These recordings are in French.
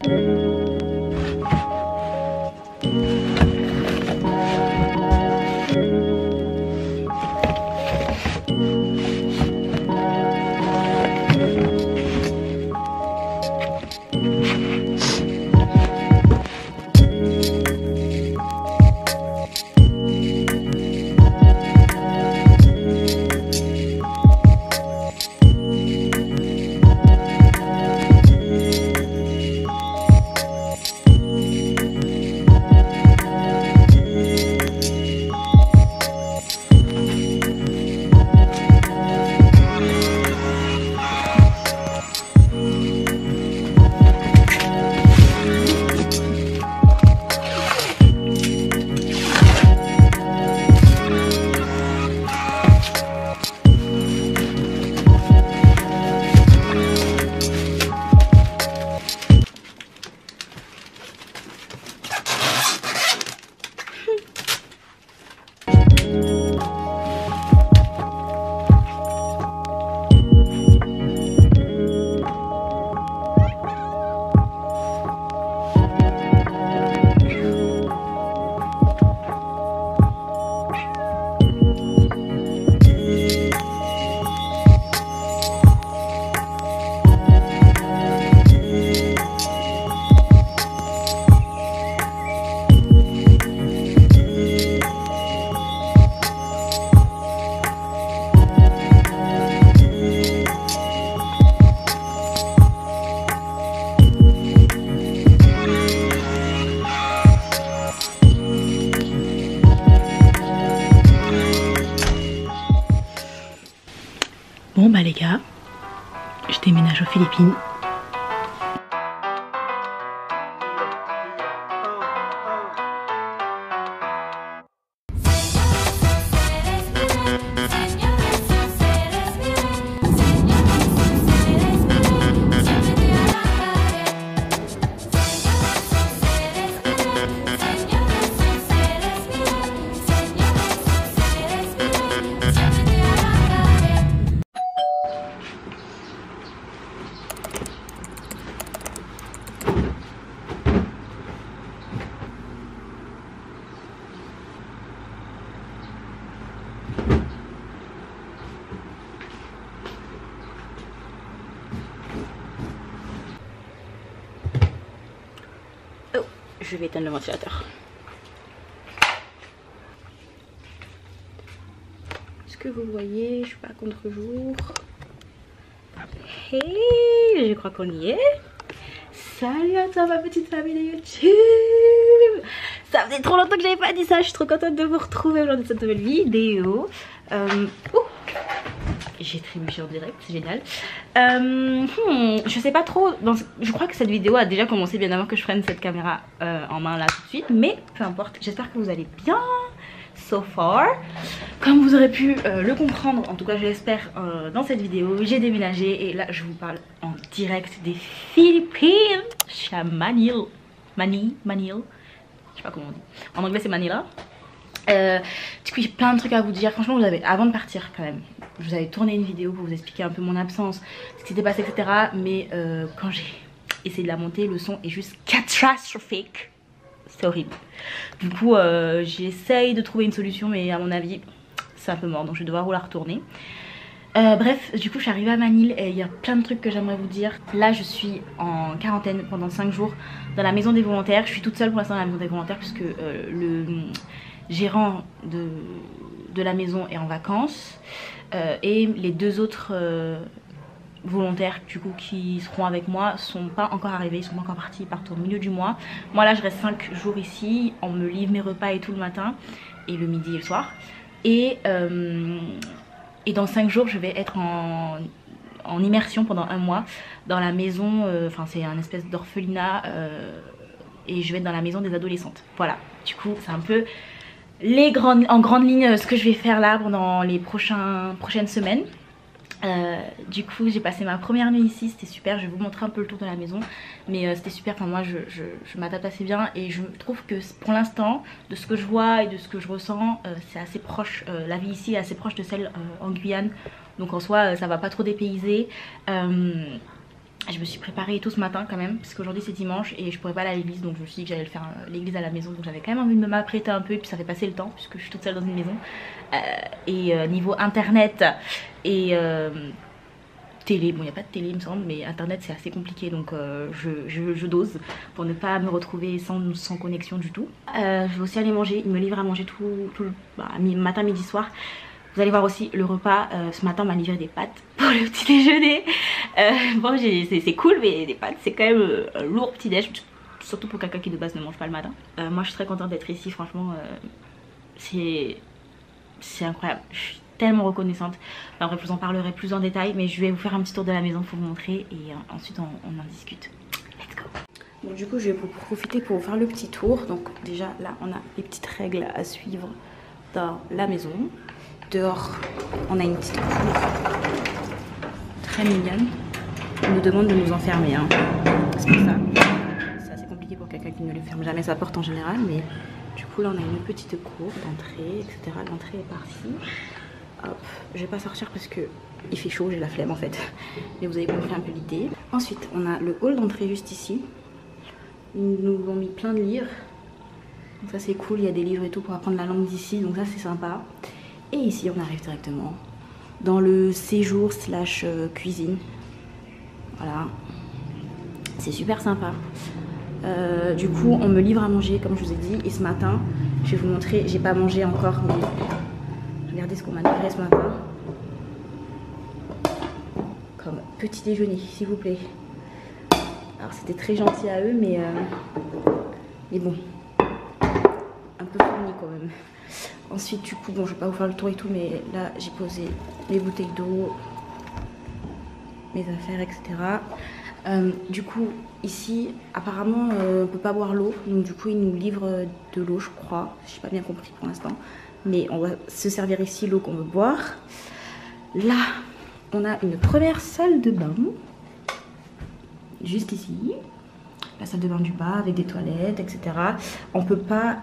Bon bah les gars, je déménage aux Philippines. Oh, je vais éteindre le ventilateur. Est-ce que vous voyez, je suis pas à contre-jour. Hey, je crois qu'on y est. Salut à toi ma petite famille de YouTube. Ça faisait trop longtemps que j'avais pas dit ça. Je suis trop contente de vous retrouver aujourd'hui dans cette nouvelle vidéo. J'ai trébuché en direct, c'est génial. Je sais pas trop, je crois que cette vidéo a déjà commencé bien avant que je prenne cette caméra en main là tout de suite. Mais peu importe, j'espère que vous allez bien so far. Comme vous aurez pu le comprendre, en tout cas je l'espère dans cette vidéo, j'ai déménagé et là je vous parle en direct des Philippines. Je suis à Manil, je sais pas comment on dit. En anglais c'est Manila. Du coup j'ai plein de trucs à vous dire. Franchement vous avez, avant de partir quand même, je vous avais tourné une vidéo pour vous expliquer un peu mon absence, ce qui s'était passé etc. Mais quand j'ai essayé de la monter, le son est juste catastrophique. C'est horrible. Du coup j'essaye de trouver une solution, mais à mon avis c'est un peu mort, donc je vais devoir vous la retourner. Bref, du coup je suis arrivée à Manil et il y a plein de trucs que j'aimerais vous dire. Là je suis en quarantaine pendant 5 jours dans la maison des volontaires. Je suis toute seule pour l'instant dans la maison des volontaires puisque le gérant de la maison est en vacances et les deux autres volontaires du coup qui seront avec moi sont pas encore arrivés, ils sont pas encore partis, ils partent au milieu du mois. Moi là je reste 5 jours ici, on me livre mes repas et tout le matin et le midi et le soir. Et dans 5 jours je vais être en immersion pendant 1 mois dans la maison, enfin c'est un espèce d'orphelinat et je vais être dans la maison des adolescentes. Voilà, du coup c'est un peu en grande ligne ce que je vais faire là pendant les prochaines semaines. Du coup j'ai passé ma première nuit ici, c'était super. Je vais vous montrer un peu le tour de la maison, mais c'était super. Enfin moi je m'adapte assez bien et je trouve que pour l'instant de ce que je vois et de ce que je ressens c'est assez proche, la vie ici est assez proche de celle en Guyane, donc en soi ça va pas trop dépayser. Je me suis préparée et tout ce matin quand même, parce qu'aujourd'hui c'est dimanche et je pourrais pas aller à l'église, donc je me suis dit que j'allais le faire l'église à la maison, donc j'avais quand même envie de m'apprêter un peu et puis ça fait passer le temps puisque je suis toute seule dans une maison. Niveau internet et télé, bon il n'y a pas de télé il me semble, mais internet c'est assez compliqué, donc je dose pour ne pas me retrouver sans connexion du tout. Je vais aussi aller manger, il me livre à manger tout le matin, midi, soir. Vous allez voir aussi le repas, ce matin on m'a livré des pâtes pour le petit déjeuner. Bon c'est cool, mais des pâtes c'est quand même un lourd petit déj, surtout pour quelqu'un qui de base ne mange pas le matin. Moi je suis très contente d'être ici, franchement c'est incroyable, je suis tellement reconnaissante. Enfin, bref, je vous en parlerai plus en détail, mais je vais vous faire un petit tour de la maison pour vous montrer et ensuite on en discute. Let's go. Bon, du coup je vais vous profiter pour vous faire le petit tour. Donc déjà là on a les petites règles à suivre dans la maison. Dehors, on a une petite cour très mignonne. On nous demande de nous enfermer, hein. C'est pour ça. C'est assez compliqué pour quelqu'un qui ne lui ferme jamais sa porte en général, mais du coup là on a une petite cour d'entrée, etc. L'entrée est par-ci. Hop, je vais pas sortir parce que il fait chaud, j'ai la flemme en fait. Mais vous avez compris un peu l'idée. Ensuite, on a le hall d'entrée juste ici. Ils nous ont mis plein de livres. Donc ça c'est cool, il y a des livres et tout pour apprendre la langue d'ici, donc ça c'est sympa. Et ici on arrive directement dans le séjour slash cuisine. Voilà, c'est super sympa. Du coup on me livre à manger comme je vous ai dit. Et ce matin, je vais vous montrer, j'ai pas mangé encore, mais regardez ce qu'on m'a livré ce matin. Comme petit déjeuner s'il vous plaît. Alors c'était très gentil à eux, mais bon, un peu fourni quand même. Ensuite du coup, bon je vais pas vous faire le tour et tout, mais là j'ai posé les bouteilles d'eau, mes affaires, etc. Du coup ici apparemment on peut pas boire l'eau, donc du coup ils nous livrent de l'eau je crois, j'ai pas bien compris pour l'instant, mais on va se servir ici l'eau qu'on veut boire. Là on a une première salle de bain, juste ici, la salle de bain du bas avec des toilettes, etc. On peut pas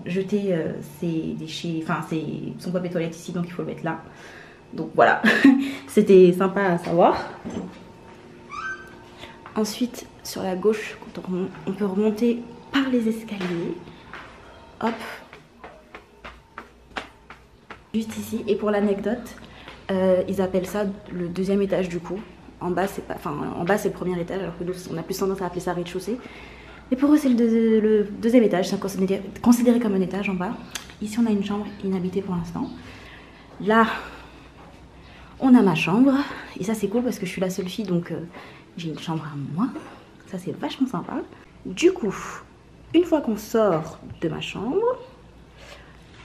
jeter ses déchets, enfin son papier toilette ici, donc il faut le mettre là. Donc voilà, c'était sympa à savoir. Ensuite, sur la gauche, quand on peut remonter par les escaliers. Hop. Juste ici. Et pour l'anecdote, ils appellent ça le deuxième étage du coup. En bas, c'est pas, enfin, en bas c'est le premier étage, alors que nous, on a plus tendance à appeler ça rez-de-chaussée. Et pour eux, c'est le deuxième étage, c'est considéré comme un étage en bas. Ici, on a une chambre inhabitée pour l'instant. Là, on a ma chambre. Et ça, c'est cool parce que je suis la seule fille, donc j'ai une chambre à moi. Ça, c'est vachement sympa. Du coup, une fois qu'on sort de ma chambre,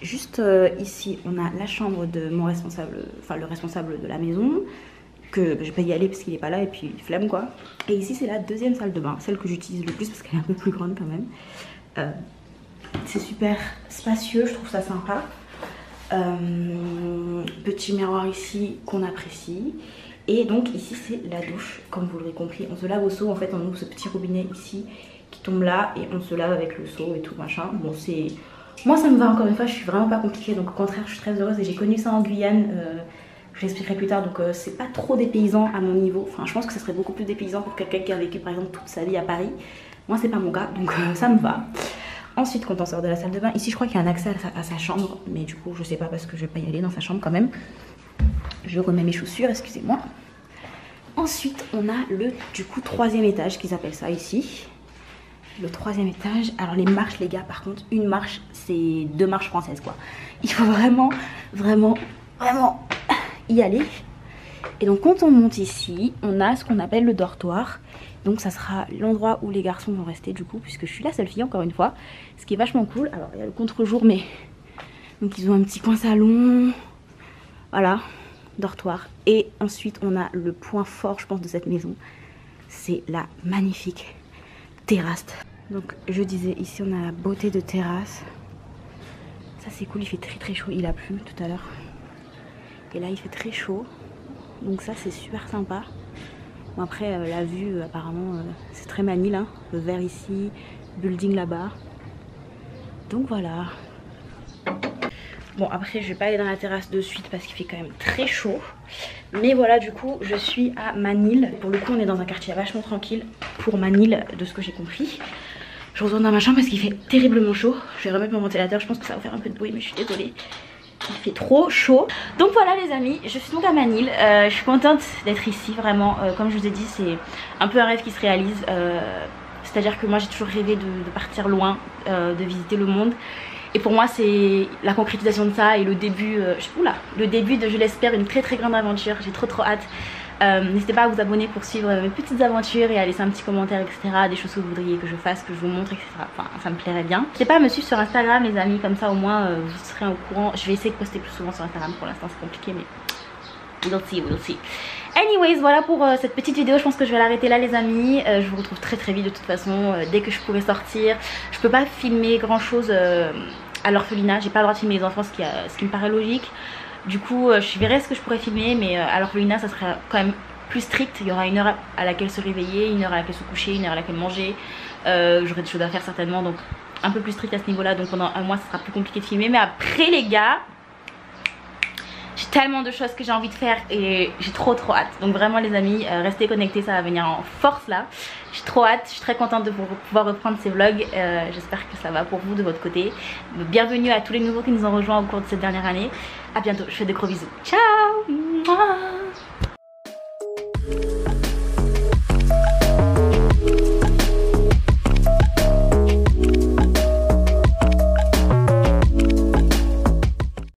juste ici, on a la chambre de mon responsable, enfin le responsable de la maison, que je vais pas y aller parce qu'il est pas là et puis flemme quoi. Et ici, c'est la deuxième salle de bain, celle que j'utilise le plus parce qu'elle est un peu plus grande quand même. C'est super spacieux, je trouve ça sympa. Petit miroir ici qu'on apprécie. Et donc ici c'est la douche, comme vous l'aurez compris, on se lave au seau, en fait on ouvre ce petit robinet ici qui tombe là et on se lave avec le seau et tout machin. Bon c'est, moi ça me va, encore une fois je suis vraiment pas compliquée, donc au contraire je suis très heureuse et j'ai connu ça en Guyane, je l'expliquerai plus tard, donc c'est pas trop dépaysant à mon niveau. Enfin je pense que ça serait beaucoup plus dépaysant pour quelqu'un qui a vécu par exemple toute sa vie à Paris. Moi c'est pas mon cas, donc ça me va. Ensuite, quand on sort de la salle de bain, ici je crois qu'il y a un accès à sa chambre, mais du coup je sais pas parce que je vais pas y aller dans sa chambre quand même. Je remets mes chaussures, excusez-moi. Ensuite, on a le du coup troisième étage qu'ils appellent ça ici. Le troisième étage. Alors les marches les gars, par contre, une marche c'est 2 marches françaises quoi. Il faut vraiment y aller. Et donc quand on monte ici, on a ce qu'on appelle le dortoir. Donc ça sera l'endroit où les garçons vont rester du coup, puisque je suis la seule fille encore une fois. Ce qui est vachement cool. Alors il y a le contre-jour, mais donc ils ont un petit coin salon. Voilà, dortoir. Et ensuite on a le point fort je pense de cette maison. C'est la magnifique terrasse. Donc je disais, ici on a la beauté de terrasse. Ça c'est cool, il fait très chaud. Il a plu tout à l'heure. Et là il fait très chaud. Donc ça c'est super sympa. Bon, après la vue apparemment c'est très Manille, hein. Le vert ici, building là-bas. Donc voilà. Bon après je vais pas aller dans la terrasse de suite parce qu'il fait quand même très chaud. Mais voilà, du coup je suis à Manille. Pour le coup on est dans un quartier vachement tranquille pour Manille, de ce que j'ai compris. Je retourne dans ma chambre parce qu'il fait terriblement chaud. Je vais remettre mon ventilateur, je pense que ça va faire un peu de bruit mais je suis désolée. Il fait trop chaud. Donc voilà les amis, je suis donc à Manille. Je suis contente d'être ici vraiment. Comme je vous ai dit, c'est un peu un rêve qui se réalise. C'est à dire que moi j'ai toujours rêvé de partir loin, de visiter le monde. Et pour moi c'est la concrétisation de ça et le début, le début de, je l'espère, une très très grande aventure. J'ai trop hâte. N'hésitez pas à vous abonner pour suivre mes petites aventures et à laisser un petit commentaire, etc. Des choses que vous voudriez que je fasse, que je vous montre, etc. Enfin ça me plairait bien. N'hésitez pas à me suivre sur Instagram les amis, comme ça au moins vous serez au courant. Je vais essayer de poster plus souvent sur Instagram, pour l'instant c'est compliqué mais we'll see. Anyways, voilà pour cette petite vidéo, je pense que je vais l'arrêter là les amis. Je vous retrouve très vite de toute façon, dès que je pourrai sortir. Je peux pas filmer grand chose à l'orphelinat, j'ai pas le droit de filmer les enfants, ce qui me paraît logique. Du coup je verrai ce que je pourrais filmer, mais à l'orphelinat ça sera quand même plus strict. Il y aura une heure à laquelle se réveiller, une heure à laquelle se coucher, une heure à laquelle manger. J'aurai des choses à faire certainement, donc un peu plus strict à ce niveau là. Donc pendant un mois ça sera plus compliqué de filmer, mais après les gars, j'ai tellement de choses que j'ai envie de faire et j'ai trop hâte. Donc vraiment les amis, restez connectés, ça va venir en force là. J'ai trop hâte, je suis très contente de pouvoir reprendre ces vlogs. J'espère que ça va pour vous de votre côté. Bienvenue à tous les nouveaux qui nous ont rejoints au cours de cette dernière année. A bientôt, je fais de gros bisous. Ciao.